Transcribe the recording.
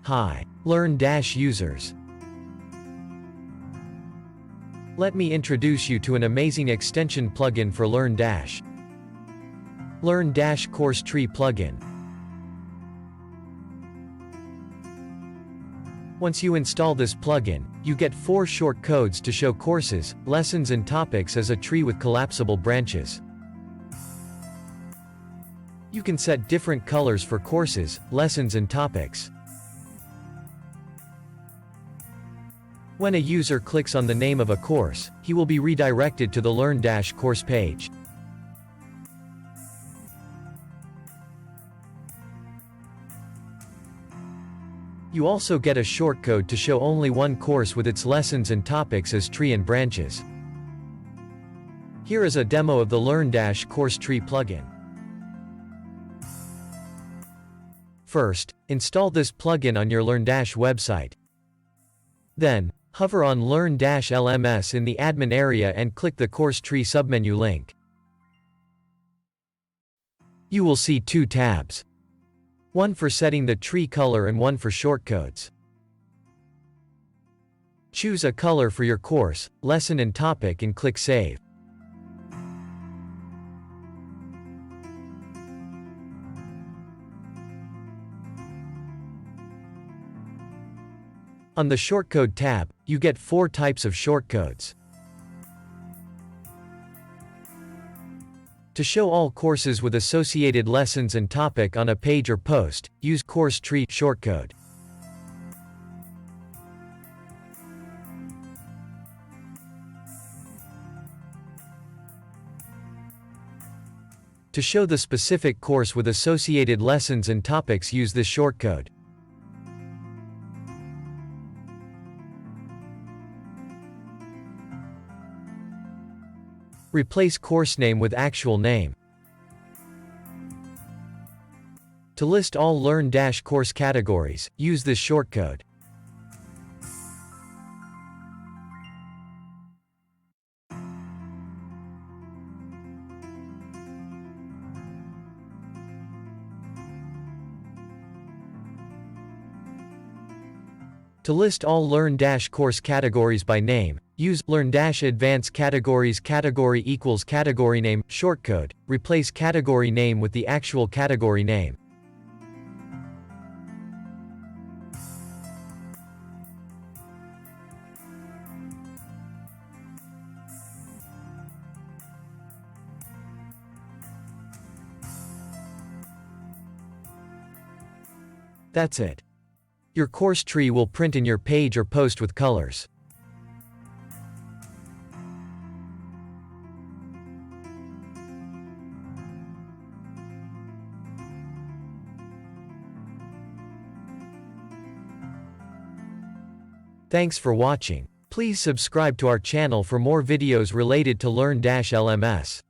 Hi, LearnDash users. Let me introduce you to an amazing extension plugin for LearnDash. LearnDash Course Tree plugin. Once you install this plugin, you get 4 short codes to show courses, lessons and topics as a tree with collapsible branches. You can set different colors for courses, lessons and topics. When a user clicks on the name of a course, he will be redirected to the LearnDash course page. You also get a shortcode to show only one course with its lessons and topics as tree and branches. Here is a demo of the LearnDash Course Tree plugin. First, install this plugin on your LearnDash website. Then, hover on LearnDash LMS in the admin area and click the Course Tree submenu link. You will see 2 tabs. One for setting the tree color and one for shortcodes. Choose a color for your course, lesson and topic and click Save. On the Shortcode tab, you get 4 types of shortcodes. To show all courses with associated lessons and topic on a page or post, use Course Tree shortcode. To show the specific course with associated lessons and topics, use this shortcode. Replace course name with actual name. To list all LearnDash course categories, use this shortcode. To list all LearnDash course categories by name, use LearnDash Advanced Categories category equals category name shortcode. Replace category name with the actual category name. That's it. Your course tree will print in your page or post with colors. Thanks for watching. Please subscribe to our channel for more videos related to LearnDash LMS.